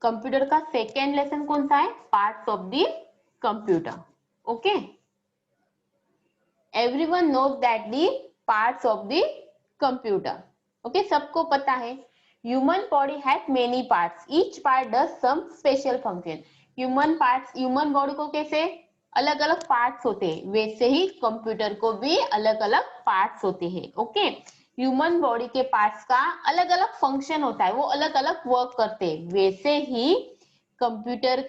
Computer का second lesson कौन सा है? Parts of the computer. Okay, everyone knows that the parts of the computer. Okay, सबको पता है. Human body has many parts, each part does some special function. Human body को कैसे अलग अलग पार्ट्स होते हैं, वैसे ही कंप्यूटर को भी अलग अलग पार्ट्स होते हैं. ओके, ह्यूमन बॉडी के पार्ट्स का अलग अलग फंक्शन होता है, वो अलग अलग वर्क करते हैं. वैसे ही कंप्यूटर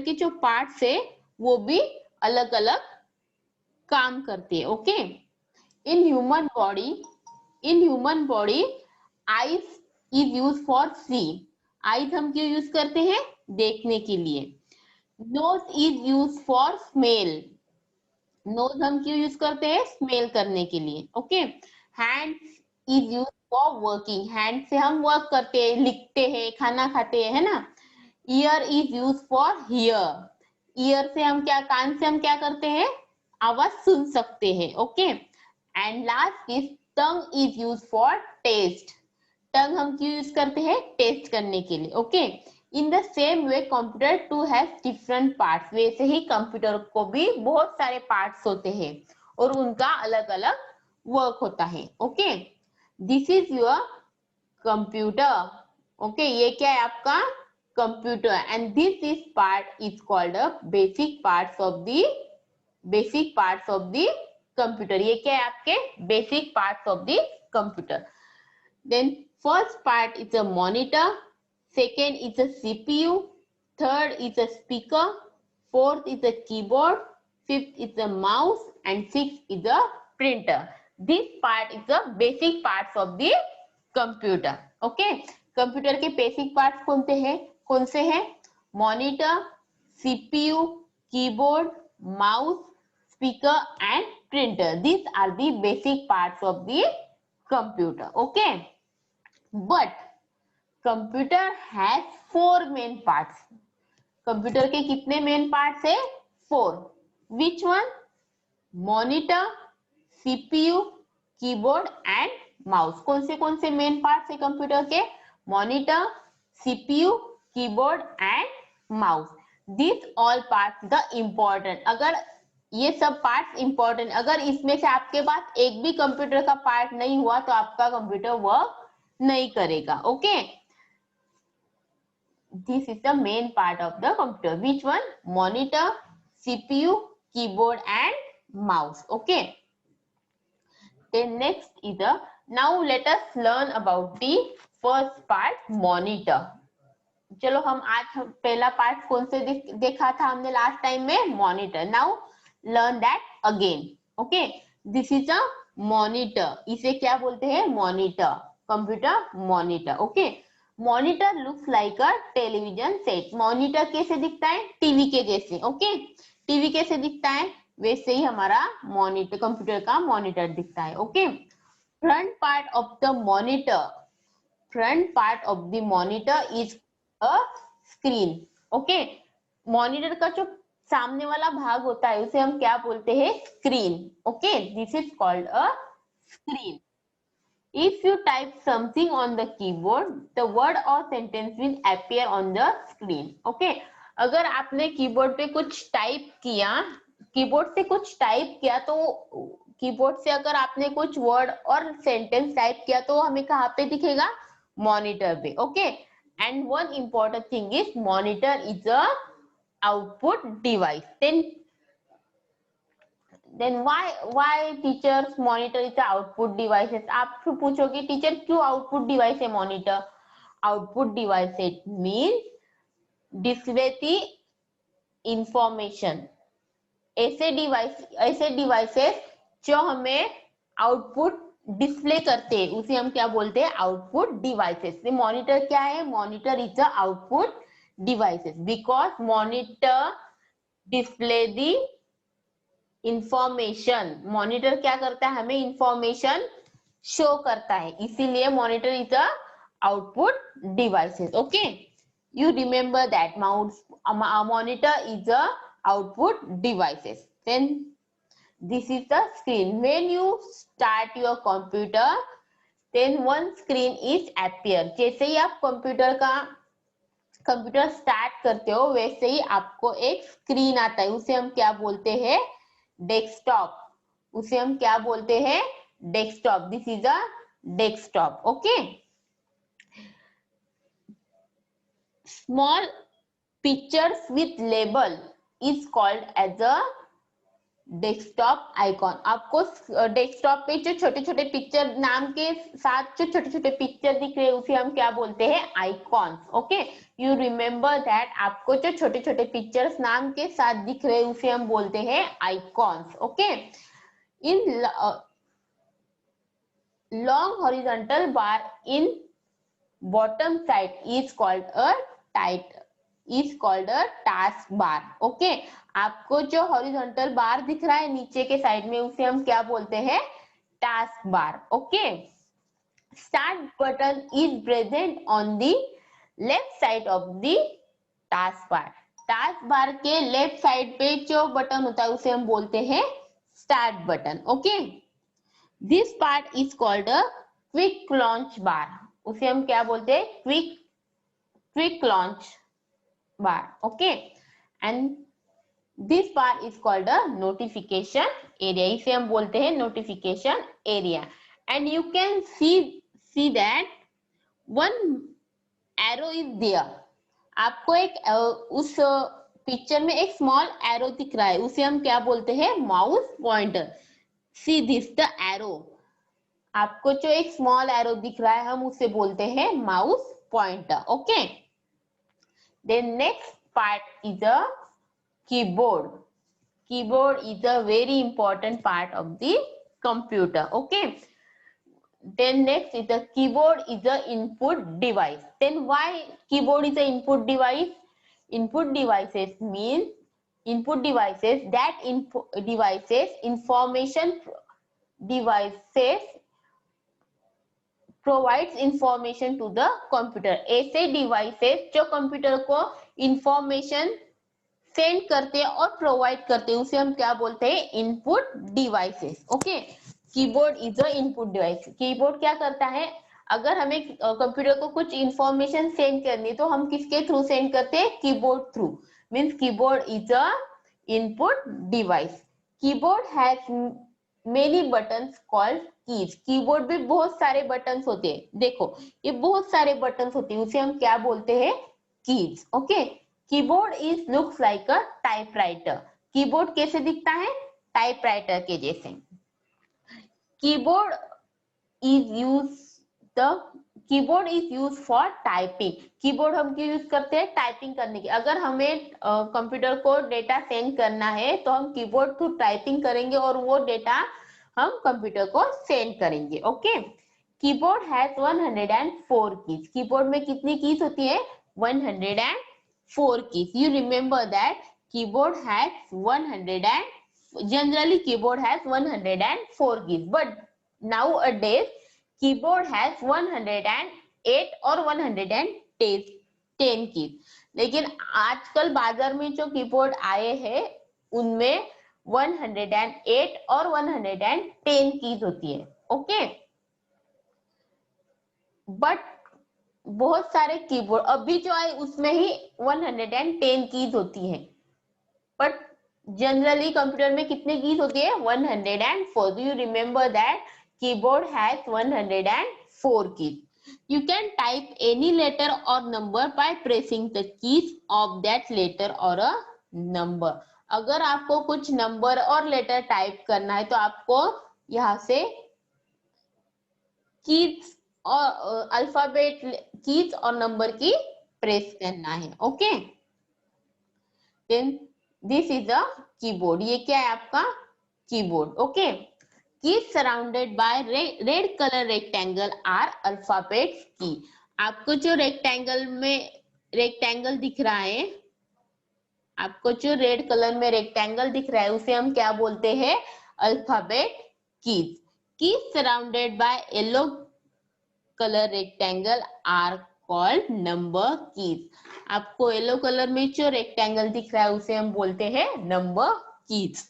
की जो पार्ट्स है वो भी अलग अलग काम करते हैं. Okay, in human body eyes is use for see. Eyes हम क्यों यूज करते हैं? देखने के लिए. Nose is use for smell. Nose हम क्यों यूज करते हैं? स्मेल करने के लिए. Okay, hands is use for working. Hand से हम वर्क करते हैं, लिखते हैं, खाना खाते हैं, है ना. Year is use for here. Year से हम क्या, कान से हम क्या करते हैं? आवाज सुन सकते हैं. Okay, and last is tongue is use for taste. Tongue हम क्यों यूज करते हैं? टेस्ट करने के लिए. Okay, in the same way computer too has different parts. वैसे ही कंप्यूटर को भी बहुत सारे पार्ट्स होते हैं और उनका अलग अलग वर्क होता है. Okay, this is your computer. Okay, ये क्या है? आपका computer. And this is part is called a basic parts of the computer. ये क्या है? आपके basic parts of the computer. Then first part is a monitor, second is a CPU, third is a speaker, fourth is a keyboard, fifth is a mouse, and sixth is a printer. This part is the basic parts of the computer. Okay, computer के basic parts कौन से हैं? Monitor, CPU, keyboard, mouse, speaker and printer. These are the basic parts of the computer. Okay, but computer has 4 main parts. Computer के कितने main parts है? 4. Which one? Monitor, CPU, keyboard and mouse. कौन से main parts है computer के? Monitor, CPU, keyboard and mouse. This all parts the important. अगर ये सब पार्ट्स इम्पोर्टेंट, अगर इसमें से आपके पास एक भी कंप्यूटर का पार्ट नहीं हुआ तो आपका कंप्यूटर वर्क नहीं करेगा. Okay, this is the main part of the computer. Which one? Monitor, CPU, keyboard and mouse. Okay, then next is the, now let us learn about the first part, monitor. चलो हम आज पहला part कौन से देखा था हमने last time में? Monitor. Now learn that again. Okay, this is a monitor. इसे क्या बोलते हैं? Monitor. Computer monitor. Okay, monitor looks like a television set. Monitor कैसे दिखता है? टीवी के जैसे. ओके, टीवी कैसे दिखता है? वैसे ही हमारा मॉनिटर, कंप्यूटर का मॉनिटर दिखता है. Okay, front part of the monitor is a screen. Okay, monitor का जो सामने वाला भाग होता है उसे हम क्या बोलते हैं? Screen. Okay, this is called a screen. If you type something on the keyboard, the word or sentence will appear on the screen. Okay, अगर आपने कीबोर्ड पे कुछ टाइप किया, तो कीबोर्ड से अगर आपने कुछ वर्ड और सेंटेंस टाइप किया तो हमें कहाँ पे दिखेगा? मॉनिटर पे. Okay, and one important thing is monitor is a output device. then why teachers monitor is the output devices. आप पूछोगे टीचर क्यों आउटपुट डिवाइस है monitor? Output device it means display the information. ऐसे devices जो हमें output display करते हैं उसे हम क्या बोलते हैं? Output devices. मॉनिटर क्या है? Monitor is the output devices because monitor display the information. Monitor क्या करता है? हमें इंफॉर्मेशन शो करता है, इसीलिए monitor is a output devices. Okay, you remember that monitor is a output devices. Then this is the screen. When you start your computer, then one screen is appear. जैसे ही आप computer start करते हो वैसे ही आपको एक screen आता है, उसे हम क्या बोलते हैं, डेस्कटॉप। उसे हम क्या बोलते हैं, desktop. This is a desktop. Okay, small pictures with label is called as a desktop icon. आपको डेस्कटॉप पे जो छोटे छोटे पिक्चर नाम के साथ जो छोटे छोटे पिक्चर दिख रहे हैं उसे हम क्या बोलते हैं, icons. Okay, you remember that, आपको जो छोटे छोटे पिक्चर्स नाम के साथ दिख रहे हैं उसे हम बोलते हैं icons. Okay, in long horizontal bar in bottom side is called a task bar. Okay, आपको जो हॉरिजॉन्टल बार दिख रहा है नीचे के साइड में उसे हम क्या बोलते हैं, task bar. Okay, start button is present on the left side of the task bar. Task bar के लेफ्ट साइड पे जो बटन होता है उसे हम बोलते हैं start button. Okay, this part is called a quick launch bar. उसे हम क्या बोलते हैं, quick launch bar. Okay, and this part is called a notification area. इसे हम बोलते हैं notification area. And you can see that one arrow is there. आपको एक उस पिक्चर में एक स्मॉल एरो दिख रहा है, उसे हम क्या बोलते हैं, mouse pointer. See this the arrow. आपको जो एक स्मॉल एरो दिख रहा है हम उसे बोलते हैं mouse pointer. Okay, then next part is a keyboard. Keyboard is a very important part of the computer. Okay, then next is the keyboard is a input device. Then why keyboard is a input device? Input devices means input devices that devices provides information to the computer. ऐसे devices जो computer को information send करते हैं और provide करते हैं उसे हम क्या बोलते हैं, input devices. Okay, keyboard is a input device. Keyboard क्या करता है, अगर हमें कंप्यूटर को कुछ इंफॉर्मेशन सेंड करनी तो हम किसके थ्रू सेंड करते हैं, keyboard through. Means keyboard is a input device. Keyboard has many buttons called keys. Keyboard में बहुत सारे बटन्स होते हैं, देखो ये बहुत सारे बटन्स होते हैं, उसे हम क्या बोलते हैं, keys. Okay, keyboard is looks like a typewriter. Keyboard कैसे दिखता है, टाइपराइटर के जैसे। Keyboard is use for typing. Keyboard हम क्यों यूज करते हैं, टाइपिंग करने की। अगर हमें कंप्यूटर को डेटा सेंड करना है तो हम कीबोर्ड थ्रू टाइपिंग करेंगे और वो डेटा हम कंप्यूटर को सेंड करेंगे। Okay, keyboard has 104 keys. Keyboard में कितनी कीज होती है, 104 keys. You remember that keyboard has generally keyboard has 104 keys, but nowadays keyboard has 108 और 110 keys. लेकिन आजकल बाजार में जो कीबोर्ड आए हैं उनमें 108 और 110 कीज होती है। ओके, बट बहुत सारे कीबोर्ड अभी जो आए उसमें ही 110 कीज होती है, बट जनरली कंप्यूटर में कितने कीज होती है, 104. Do you remember that keyboard has 104 keys. You can type any letter or number by pressing the keys of that letter or a number. अगर आपको कुछ नंबर और लेटर टाइप करना है तो आपको यहाँ से कीज और अल्फाबेट कीज और नंबर की प्रेस करना है। Okay, then this is a keyboard. ये क्या है आपका keyboard. Okay, keys surrounded by red colour rectangle are alphabet key. आपको जो रेक्टेंगल दिख रहा है, आपको जो रेड कलर में रेक्टेंगल दिख रहा है उसे हम क्या बोलते हैं, alphabet keys. Keys surrounded by yellow colour rectangle are called number keys. आपको येलो कलर में जो रेक्टेंगल दिख रहा है उसे हम बोलते हैं number keys.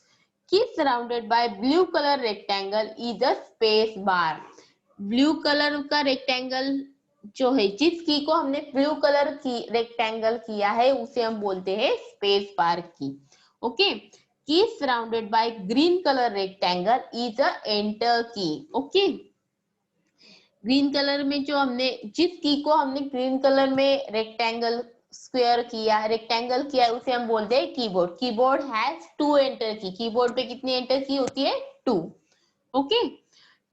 Keys surrounded bye blue colour rectangle is a space bar. Blue colour का रेक्टेंगल जो है, जिस की को हमने ब्लू कलर की रेक्टेंगल किया है उसे हम बोलते हैं space bar key. Okay, key surrounded by green colour rectangle is a enter key. Okay, green colour में जो हमने जिस की को हमने ग्रीन कलर में रेक्टेंगल स्क्वायर किया, रेक्टेंगल किया है, उसे हम बोलते हैं keyboard. Keyboard has two enter key. Keyboard पे कितनी एंटर की होती है? 2। Okay,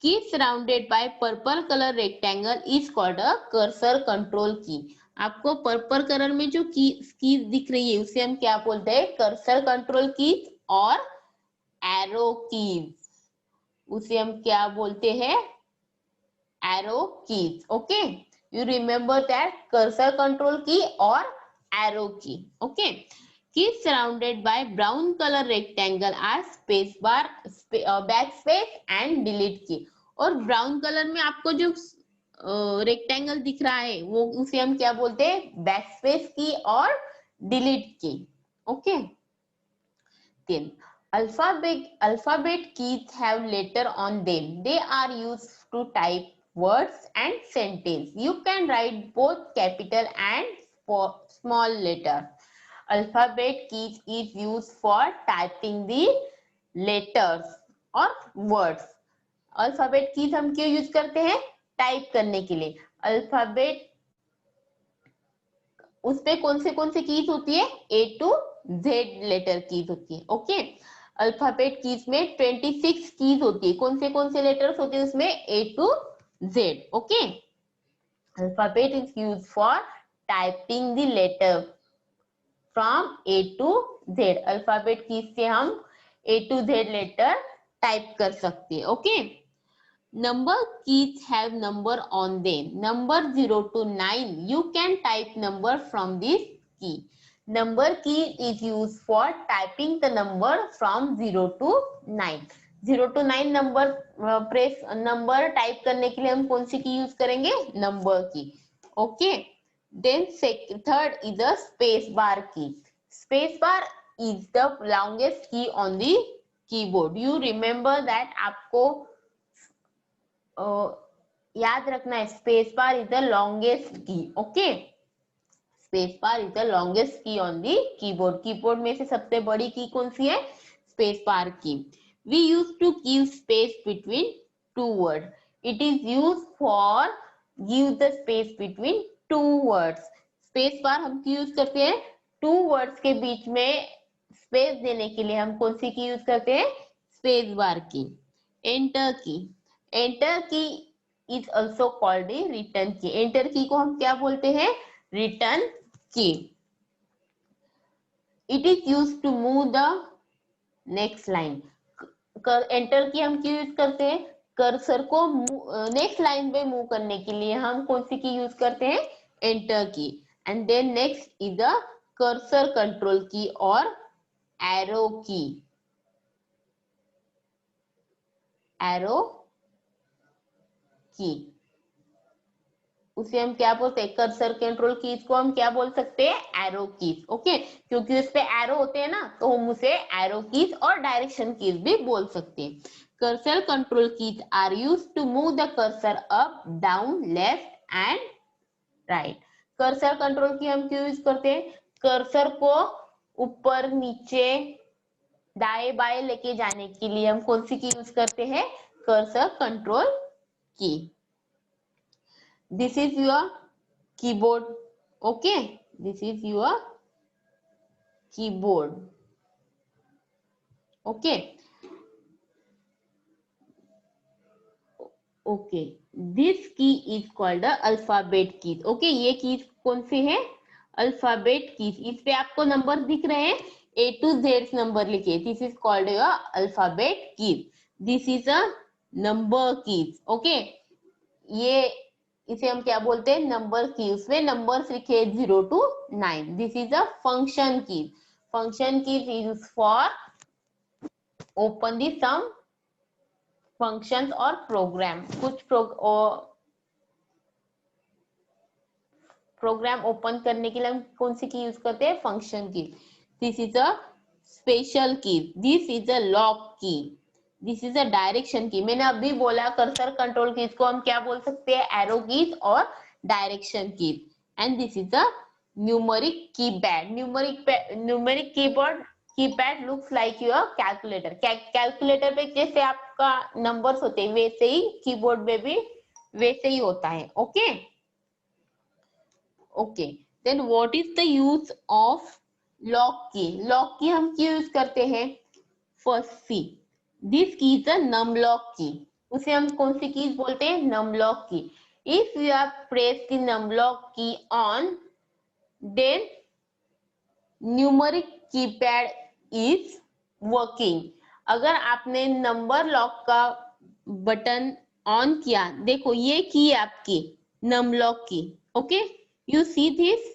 key surrounded by purple colour rectangle is called a cursor control key. आपको पर्पल कलर में जो की दिख रही है उसे हम क्या बोलते हैं? कर्सर कंट्रोल की और एरो कीज, उसे हम क्या बोलते हैं? Arrow keys. Okay, you remember that, cursor control key और arrow key. Okay, keys surrounded by brown colour rectangle are space bar, backspace and delete key. और brown colour में आपको जो रेक्टेंगल दिख रहा है वो उसे हम क्या बोलते हैं? बैक स्पेस की और डिलीट की। Okay, then alphabet keys have letter on them. They are used to type words and sentence. You can write both capital and small letter. Alphabet keys is used for typing the letters or words. Alphabet keys हम क्यों use करते हैं? Type करने के लिए। Alphabet उसपे कौन से कीज होती है? A to Z letter keys होती है। ओके, अल्फाबेट कीज में 26 कीज होती है। कौन से लेटर्स होते हैं उसमें? A to Z। Okay, alphabet is use for typing the letter from A to Z। Alphabet keys से हम A to Z letter type कर सकते हैं। Okay, number keys have number on them. Number 0 to 9, you can type number from this key. Number key is used for typing the number from 0 to 9. 0 to 9 number press number type करने के लिए हम कौन सी की use करेंगे? Number key. Okay, then third is the space bar key. Space bar is the longest key on the keyboard. You remember that, आपको याद रखना है, space bar is the longest key. Okay, space bar is the longest key on the keyboard. Keyboard में से सबसे बड़ी की कौन सी है? Space bar key. We use to give space between two word. It is use for give the space between two words. Space bar हम क्यों use करते हैं? टू वर्ड्स के बीच में स्पेस देने के लिए हम कौन सी की यूज करते हैं? स्पेस बार की। Enter key. Enter key is also called a return key. Enter key को हम क्या बोलते हैं? Return key. It is use to move the next line. Enter key हम क्यों यूज करते हैं? कर्सर को नेक्स्ट लाइन पे मूव करने के लिए हम कौन सी की यूज करते हैं? Enter key. And then next is the cursor control key और एरो की। एरो की उसे हम क्या बोलते हैं? कर्सर कंट्रोल कीज को हम क्या बोल सकते हैं? Arrow keys. ओके, क्योंकि उस पे एरो होते हैं ना, तो हम उसे एरो कीज और डायरेक्शन कीज भी बोल सकते हैं। Cursor control keys are used to move the cursor up, down, left and right. Cursor control key हम क्यों यूज करते हैं? कर्सर को ऊपर, नीचे, दाएं बाएं लेके जाने के लिए हम कौन सी की यूज करते हैं? कर्सर कंट्रोल की। This is your keyboard. Okay, this is your keyboard. Okay, okay. This key is called the alphabet keys. Okay, ये कीज कौन से हैं? Alphabet keys. इस पे आपको नंबर दिख रहे हैं, A to Z नंबर लिखे। This is called your alphabet keys. This is a number keys. Okay, ये इसे हम क्या बोलते हैं? नंबर की। उसमें नंबर्स लिखे 0 to 9। This is a function key. Function key use for open the some functions और प्रोग्राम। कुछ प्रोग्राम ओपन करने के लिए हम कौन सी की यूज करते हैं? फंक्शन की। दिस इज अ स्पेशल की। दिस इज अ लॉक की। दिस इज अ डायरेक्शन की। मैंने अभी बोला कर्सर कंट्रोल कीज को हम क्या बोल सकते हैं, एरो कीज और direction keys. And this is a numeric keypad. Numeric keyboard keypad looks like your calculator. Calculator पे जैसे आपका नंबर्स होते हैं वैसे ही कीबोर्ड में भी वैसे ही होता है। Okay okay, then what is the use of lock key? Lock key हम क्यों यूज करते हैं? First see, this key is a num lock key. उसे हम कौन सी कीज बोलते हैं? Num lock key. If you have press the num lock key on, then numeric keypad is working. अगर आपने नंबर लॉक का बटन ऑन किया, देखो ये की है आपकी num lock key. Okay, you see this?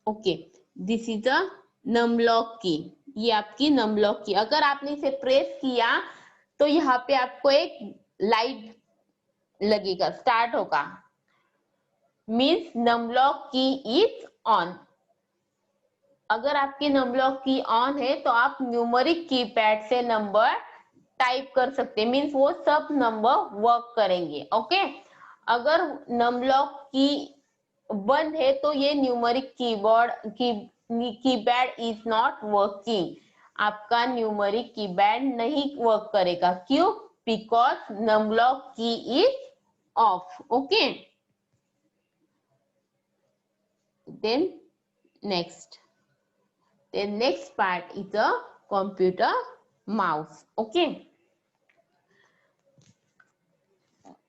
Okay, this is a num lock key. ये आपकी नमलॉक की। अगर आपने इसे प्रेस किया तो यहाँ पे आपको एक लाइट लगेगा, स्टार्ट होगा, means num lock key is on. अगर आपकी नमलॉक की ऑन है तो आप न्यूमेरिक कीपैड से नंबर टाइप कर सकते हैं, मीन्स वो सब नंबर वर्क करेंगे। ओके, अगर नमलॉक की बंद है तो ये numeric keypad is not working. आपका न्यूमेरिक कीपैड नहीं वर्क करेगा। क्यों? Because num lock key is off. Okay, then next, the next part is a computer mouse. Okay,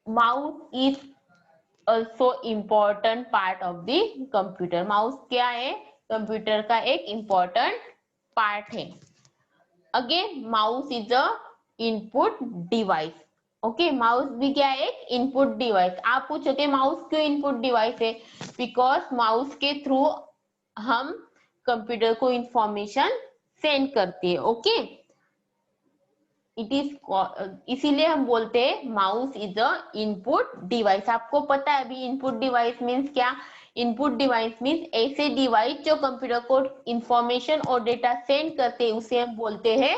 mouse is also important part of the computer. mouse क्या है? Computer का एक important part है। again mouse is a input device. Okay, mouse भी क्या है? एक input device. आप पूछोगे माउस क्यों इनपुट डिवाइस है? बिकॉज माउस के थ्रू हम कंप्यूटर को इंफॉर्मेशन सेंड करते हैं। ओके, इट इज, इसीलिए हम बोलते हैं mouse is a input device. आपको पता है अभी इनपुट डिवाइस मीन्स क्या? इनपुट डिवाइस मीन्स ऐसे डिवाइस जो कंप्यूटर को इंफॉर्मेशन और डेटा सेंड करते हैं, उसे हम बोलते हैं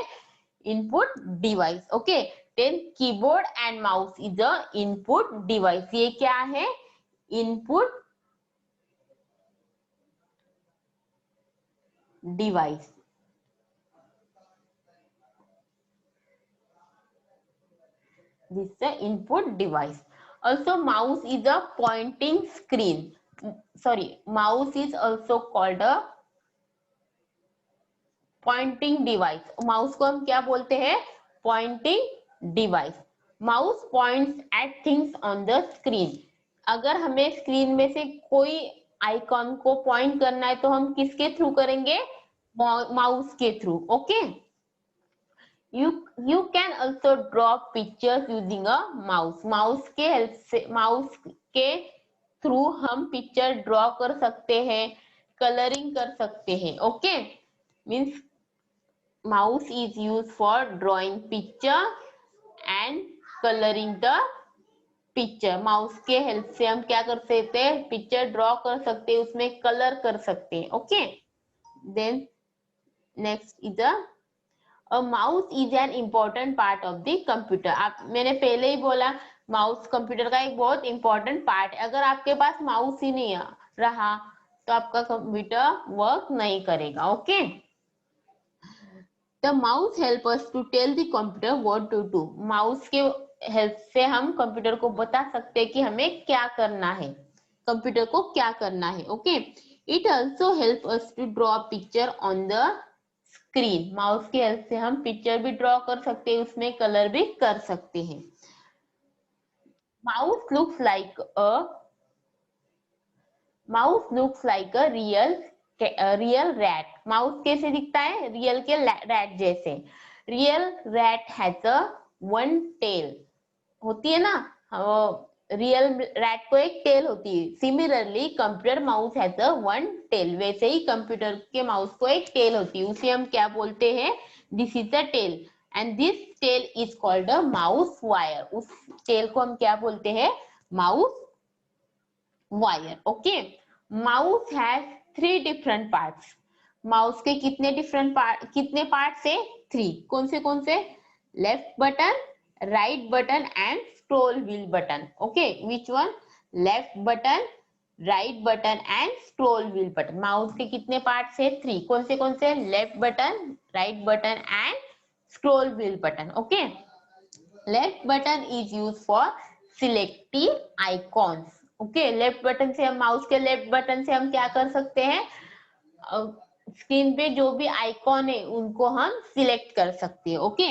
input device. Okay, then keyboard and mouse is a input device. ये क्या है? Input device. This is the input device. Also, mouse is a pointing screen. Sorry, mouse is also called a pointing device. Mouse को हम क्या बोलते हैं? Pointing device. Mouse points at things on the screen. अगर हमें screen में से कोई आइकॉन को पॉइंट करना है तो हम किसके थ्रू करेंगे? माउस के through. Okay, you can also draw pictures using a mouse. Mouse के हेल्प से, माउस के थ्रू हम पिक्चर ड्रॉ कर सकते हैं, कलरिंग कर सकते हैं। Okay, means mouse is used for drawing picture and coloring the picture. Mouse के हेल्प से हम क्या कर सकते हैं? पिक्चर ड्रॉ कर सकते हैं, उसमें कलर कर सकते हैं। Okay, then next is a mouse is an important part of the computer. आप, मैंने पहले ही बोला माउस कंप्यूटर का एक बहुत इंपॉर्टेंट पार्ट है। अगर आपके पास माउस ही नहीं रहा तो आपका कंप्यूटर वर्क नहीं करेगा। Okay, the mouse help us to tell the computer what to do. Mouse के हेल्प से हम कंप्यूटर को बता सकते हैं कि हमें क्या करना है, कंप्यूटर को क्या करना है। Okay, it also help us to draw picture on the screen. Mouse की हेल्प से हम पिक्चर भी ड्रॉ कर सकते हैं, उसमें कलर भी कर सकते हैं। Mouse looks like a mouse looks like a real rat. Mouse कैसे दिखता है? रियल के रैट जैसे। Real rat has a one tail. होती है ना, रियल रैट को एक टेल होती है। Similarly computer mouse has a one tail. वैसे ही कंप्यूटर के माउस को एक टेल होती है, उसे हम क्या बोलते हैं? This is the tail and this tail is called a mouse wire. उस टेल को हम क्या बोलते हैं? Mouse wire. Okay, mouse has 3 different parts. Mouse के कितने डिफरेंट पार्ट, कितने पार्ट है? 3। कौन से? Left button, right button and scroll wheel button. Okay, which one? Left button, right button and scroll wheel button. Mouse के कितने parts है? 3। कौन से? Left button, right button and scroll wheel button. Okay, left button is use for selecting icons. Okay, left button से हम, mouse के left button से हम क्या कर सकते हैं? स्क्रीन पे जो भी आइकॉन है उनको हम सिलेक्ट कर सकते हैं। Okay,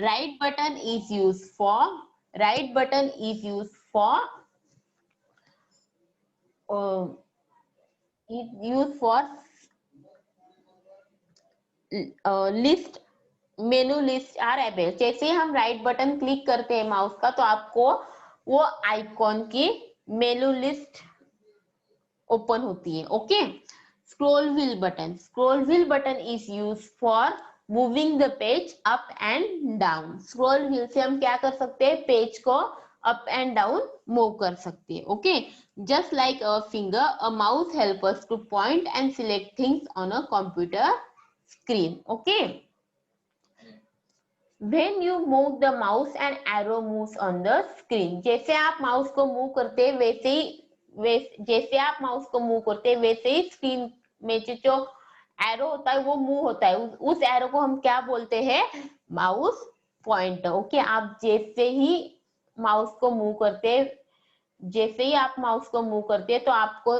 right button is use for, right button is use for list, menu list are available. जैसे हम राइट बटन क्लिक करते हैं माउस का, तो आपको वो आइकॉन की मेनू लिस्ट ओपन होती है। Okay, scroll wheel button, scroll wheel button is use for moving the page up and down. Scroll wheel से हम क्या कर सकते हैं? पेज को अप एंड डाउन मूव कर सकते हैं। Okay, just like a finger, a mouse help us two point and select things on a computer screen. Okay, when you move the mouse and arrow moves on the screen, जैसे आप mouse को move करते हैं वैसे ही, जैसे आप mouse को move करते हैं वैसे ही स्क्रीन में जो एरो होता है वो मूव होता है। उस एरो को हम क्या बोलते हैं? Mouse pointer. ओके, आप जैसे ही माउस को मूव करते हैं, जैसे ही आप माउस को मूव करते हैं तो आपको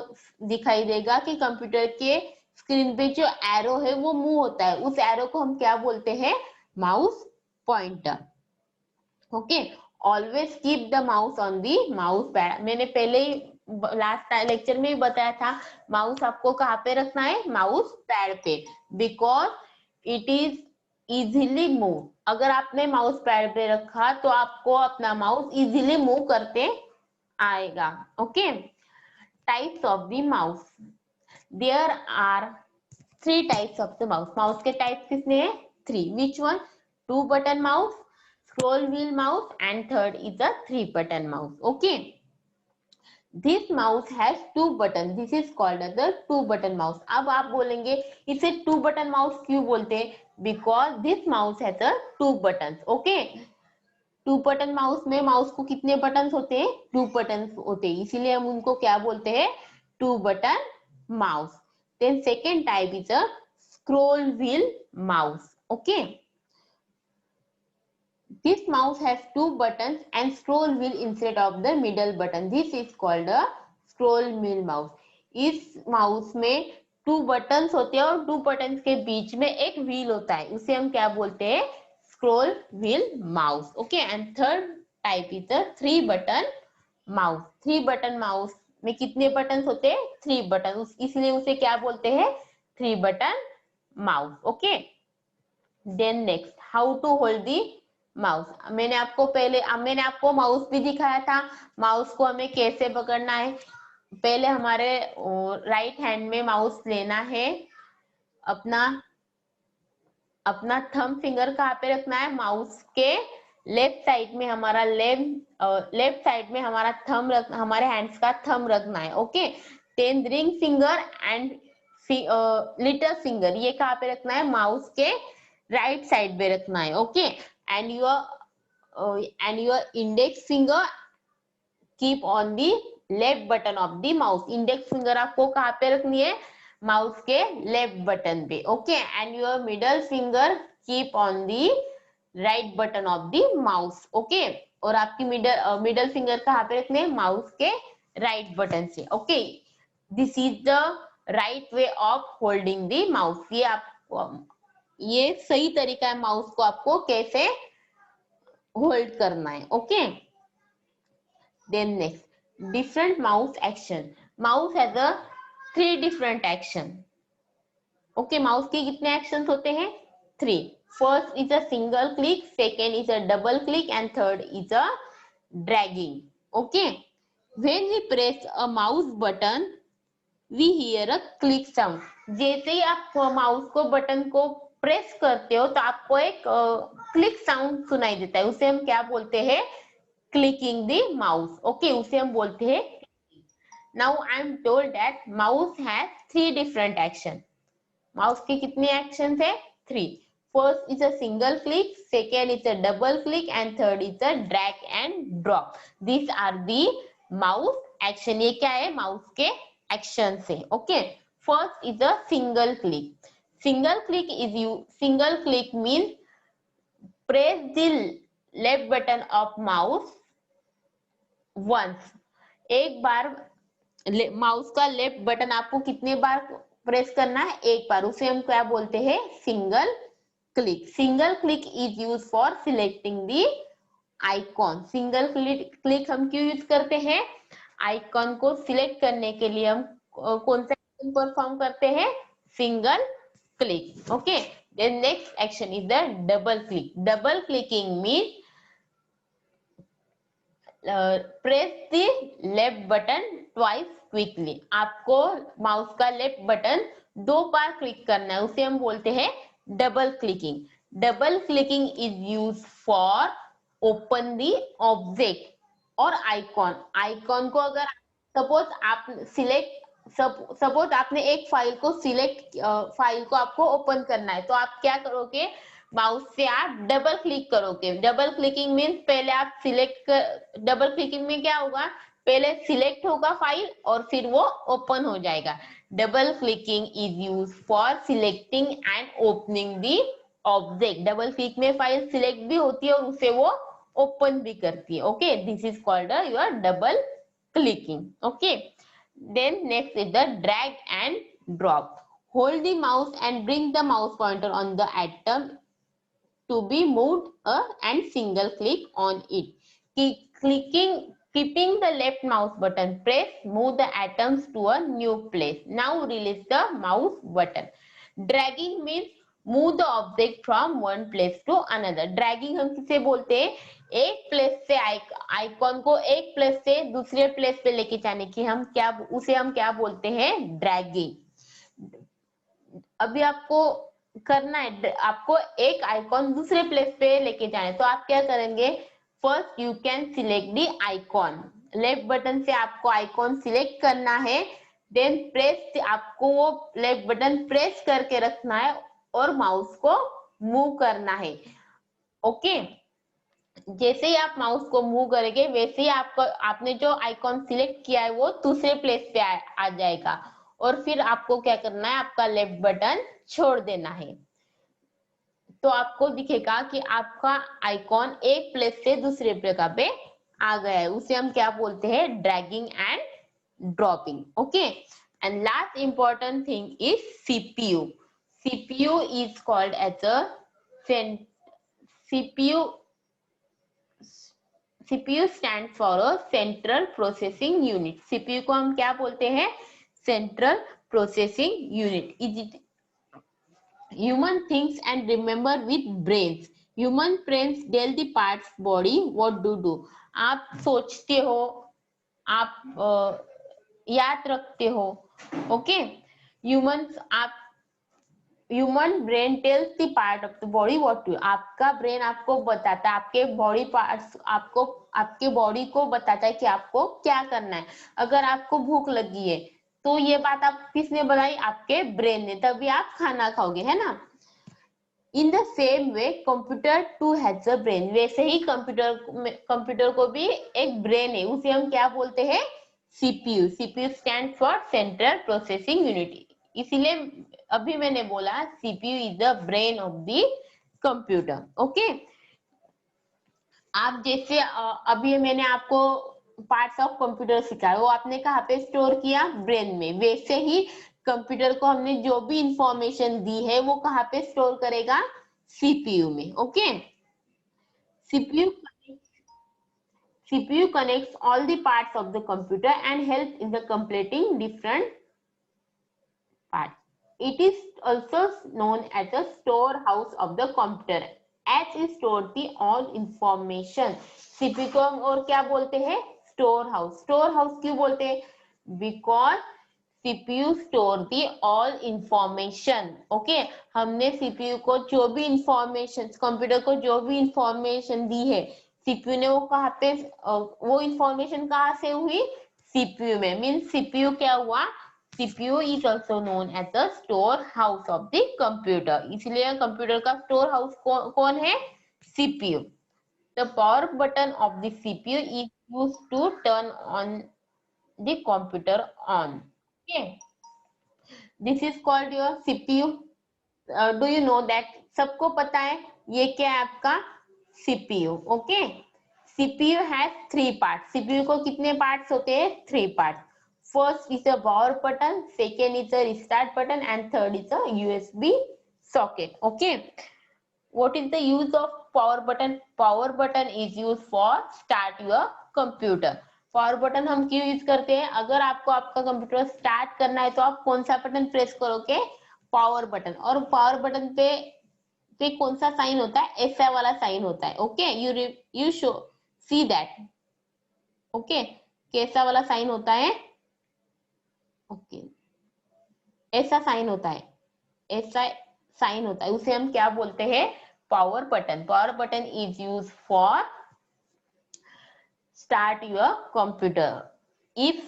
दिखाई देगा कि कंप्यूटर के स्क्रीन पे जो एरो है वो मूव होता है। उस एरो को हम क्या बोलते हैं? Mouse pointer. Okay, always keep the mouse on the mouse pad. मैंने पहले ही लास्ट लेक्चर में ही बताया था, माउस आपको कहाँ पे रखना है? माउस पैड पे, because it is easily move. अगर आपने माउस पैड पे रखा तो आपको अपना माउस इजीली मूव करते आएगा। Okay, types of the mouse, there are 3 types of the mouse. Mouse के टाइप कितने हैं? 3। Which one? 2 button mouse, scroll wheel mouse, and third is a 3 button mouse. Okay, this mouse has 2 buttons, this is called as the 2 button mouse. अब आप बोलेंगे इसे 2 button mouse क्यों बोलते हैं? Because this mouse has a 2 buttons. Okay, 2 button mouse में mouse को कितने बटन होते हैं? 2 buttons होते हैं, इसीलिए हम उनको क्या बोलते हैं? 2 button mouse. Then second type is a scroll wheel mouse. Okay, this mouse has 2 buttons and scroll wheel instead of the middle button. This is called a scroll wheel mouse. इस mouse में 2 buttons होते हैं और 2 buttons के बीच में एक wheel होता है, उसे हम क्या बोलते हैं? scroll wheel mouse. Okay, and third type is a 3 button mouse. 3 button mouse में कितने buttons होते हैं? 3 buttons, इसलिए उसे क्या बोलते हैं? 3 button mouse. Okay, then next, how to hold the mouse. मैंने आपको माउस भी दिखाया था, माउस को हमें कैसे पकड़ना है। पहले हमारे राइट हैंड में माउस लेना है, अपना थंब फिंगर कहाँ पे रखना है? माउस के लेफ्ट साइड में हमारा थंब हमारे हैंड्स का थंब रखना है। Okay, then ring finger and little finger ये कहाँ पे रखना है? माउस के राइट साइड पे रखना है। Okay, and your index finger keep on the left button of the mouse. index finger आपको कहाँ पे रखनी है? माउस के लेफ्ट बटन पे। Okay, and your middle finger keep on the right button of the mouse. Okay, और आपकी middle finger कहाँ पे रखने हैं? माउस के राइट बटन से। Okay, this is the right way of holding the mouse. ये सही तरीका है माउस को आपको कैसे होल्ड करना है। Okay, then next, different mouse action. Mouse has a 3 different action. Okay, mouse के कितने एक्शंस होते हैं? 3. First is a single click, second is a double click and third is a dragging. Okay, when we press a mouse button we hear a click sound. जैसे ही आप mouse को button को press करते हो तो आपको एक क्लिक साउंड सुनाई देता है, उसे हम क्या बोलते हैं? Clicking the mouse. ओके, उसे हम बोलते हैं। Now I am told that mouse has 3 different action. Mouse के कितने एक्शन है? 3. First is a single click, second is a double click, and third is a drag and drop. These are the mouse action. ये क्या है? Mouse के action है. Okay. First is a single click. Single click means press the left button of mouse once. एक बार mouse का left button आपको कितने बार press करना है? एक बार. उसे हम क्या बोलते हैं? Single click. Single click is use for selecting the icon. Single click हम क्यों यूज करते हैं? आइकॉन को सिलेक्ट करने के लिए हम कौन सा एक्शन परफॉर्म करते हैं? Single click. Okay. Then next action is the double click. Double clicking mean press the left button twice quickly. आपको माउस का लेफ्ट बटन 2 बार क्लिक करना है, उसे हम बोलते हैं double clicking. Double clicking is use for open the object और आइकॉन. आइकॉन को अगर सपोज आपने एक फाइल को फाइल को आपको ओपन करना है, तो आप क्या करोगे? माउस से आप डबल क्लिक करोगे. डबल क्लिकिंग मीन्स पहले आप डबल क्लिकिंग में क्या होगा? पहले सिलेक्ट होगा फाइल और फिर वो ओपन हो जाएगा. Double clicking is use for selecting and opening the object. Double click में फाइल सिलेक्ट भी होती है और उसे वो ओपन भी करती है. Okay. This is called your double clicking. Okay. Then next is the drag and drop. Hold the mouse and bring the mouse pointer on the atom to be moved and single click on it. Keeping the left mouse button pressed, move the atoms to a new place. Now release the mouse button. Dragging means move the object from one place to another. Dragging हम किसे बोलते हैं? एक place से icon को एक place से दूसरे प्लेस पे लेके जाने की उसे हम क्या बोलते हैं? ड्रैगिंग. अभी आपको करना है, आपको एक आइकॉन दूसरे प्लेस पे लेके जाना है, तो आप क्या करेंगे? First you can select the icon. Left button से आपको आइकॉन सिलेक्ट करना है. देन प्रेस, आपको वो लेफ्ट बटन प्रेस करके रखना है और माउस को मूव करना है. ओके. जैसे ही आप माउस को मूव करेंगे वैसे ही आपने जो आइकॉन सिलेक्ट किया है वो दूसरे प्लेस पे आ जाएगा और फिर आपको क्या करना है? आपका लेफ्ट बटन छोड़ देना है. तो आपको दिखेगा कि आपका आइकॉन एक प्लेस से दूसरे जगह पे आ गया है. उसे हम क्या बोलते हैं? Dragging and dropping. Okay. And last important thing is CPU. CPU is called as a CPU stands for a central processing unit. CPU को हम क्या बोलते हैं? Central processing unit. Human thinks and remember with brains. Human brains tell the parts body what to do. आप सोचते हो, आप याद रखते हो. Okay. Human brain tells the part of the body what to. आपका ब्रेन आपको बताता है, आपके बॉडी पार्ट्स आपके बॉडी को बताता है कि आपको क्या करना है. अगर आपको भूख लगी है तो ये बात आप किसने बताई? आपके ब्रेन ने. तभी आप खाना खाओगे, है ना. In the same way computer too has a brain. वैसे ही कंप्यूटर को भी एक ब्रेन है, उसे हम क्या बोलते हैं? CPU. CPU stand for central processing unit. इसीलिए अभी मैंने बोला CPU is the brain of the computer. Okay. आप जैसे अभी मैंने आपको पार्ट्स ऑफ कंप्यूटर सिखाया, वो आपने कहाँ पे स्टोर किया? ब्रेन में. वैसे ही कंप्यूटर को हमने जो भी इंफॉर्मेशन दी है वो कहाँ पे स्टोर करेगा? सीपीयू में. Okay. CPU connects all the parts of the computer and helps in the completing different parts. It is also known as a storehouse of the computer as it stores the all information. CPU को हम और क्या बोलते हैं? Store house. Store house क्यों बोलते हैं? Because CPU store the all information. Okay. हमने CPU को जो भी इंफॉर्मेशन, कंप्यूटर को जो भी इंफॉर्मेशन दी है, CPU ने वो कहाँ पे, वो इंफॉर्मेशन कहाँ से हुई? CPU में. मीन्स CPU क्या हुआ? CPU is also known as the store house of the computer. इसलिए कंप्यूटर का स्टोर हाउस कौन है? CPU. The power button of the CPU is used to turn on the computer on. Okay, this is called your CPU. Do you know that? सबको पता है ये क्या है आपका CPU. Okay, CPU has 3 parts. CPU को कितने parts होते हैं? 3 parts. First is a power button, second is a restart button, and third is a USB socket. Okay, what is the use of power button? Power button is used for start your computer. Power button हम क्यों use करते हैं? अगर आपको आपका computer start करना है तो आप कौन सा बटन प्रेस करोगे? Power button. और पावर बटन पे कौन सा साइन होता है? ऐसा वाला साइन होता है. Okay, you show see that. Okay, कैसा वाला साइन होता है? ओके, ऐसा साइन होता है. ऐसा साइन होता है, उसे हम क्या बोलते हैं? Power button. Power button is use for start your computer. If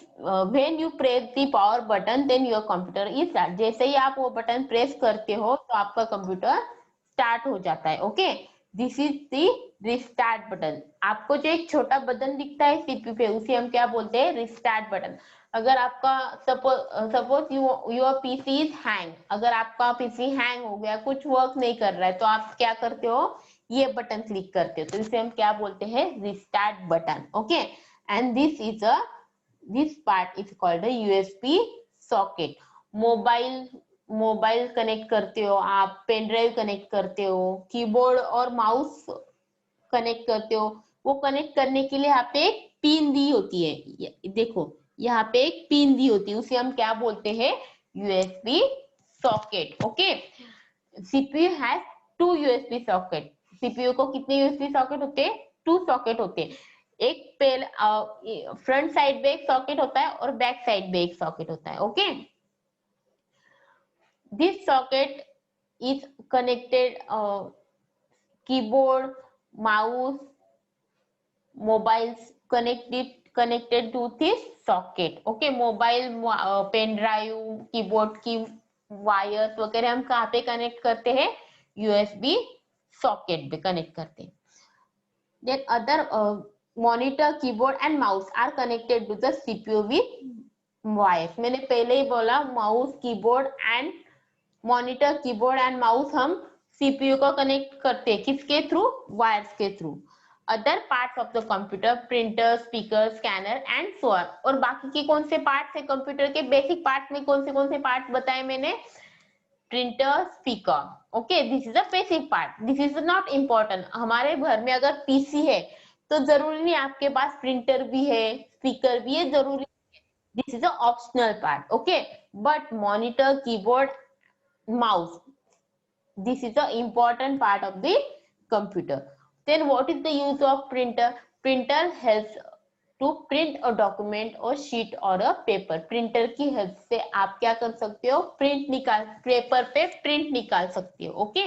when you press the power button, then your computer is start. जैसे ही आप वो बटन प्रेस करते हो तो आपका कंप्यूटर स्टार्ट हो जाता है. Okay, this is the restart button. आपको जो एक छोटा बटन दिखता है सीपीयू पे, उसे हम क्या बोलते हैं? Restart button. अगर आपका suppose your PC is hang, अगर आपका पीसी हैंग हो गया, कुछ वर्क नहीं कर रहा है, तो आप क्या करते हो? ये बटन क्लिक करते हो, तो इसे हम क्या बोलते हैं? Restart button. Okay, and this part is called a USB socket. Mobile connect करते हो आप, पेन ड्राइव कनेक्ट करते हो, कीबोर्ड और माउस कनेक्ट करते हो. वो कनेक्ट करने के लिए यहाँ पे एक पिन दी होती है. देखो, यहाँ पे एक पिन दी होती है, उसे हम क्या बोलते हैं? USB socket. Okay, CPU has 2 USB socket. CPU को कितने यूएसबी सॉकेट होते हैं? 2 सॉकेट होते हैं. एक फ्रंट साइड में एक सॉकेट होता है और बैक साइड में एक सॉकेट होता है. Okay, this socket is connected keyboard, mouse, mobiles connected to this socket. Okay, mobile, pen drive, keyboard की वायर्स वगैरह हम कहाँ पे कनेक्ट करते हैं? यूएसबी सॉकेट पे कनेक्ट करते हैं. Then other monitor, keyboard and mouse are connected to the CPU with wires. मैंने पहले ही बोला, mouse, keyboard and monitor, keyboard and mouse हम सीपीयू को कनेक्ट करते हैं. किसके थ्रू? वायर्स के through. Other parts of the computer, printer, speaker, scanner and so on. और बाकी के कौन से पार्ट्स है कंप्यूटर के? बेसिक पार्ट्स में कौन से पार्ट्स बताए मैंने? Printer, speaker. Okay, this is a basic part. This is not important. हमारे घर में अगर पीसी है तो जरूरी नहीं आपके पास प्रिंटर भी है, स्पीकर भी है, जरूरी. This is a optional part. Okay, but monitor, keyboard, mouse, this is the important part of the computer. Then what is the use of printer? Printer helps to print a document or sheet or a paper. Printer की help से आप क्या कर सकते हो? Paper पे print निकाल सकते हो. ओके,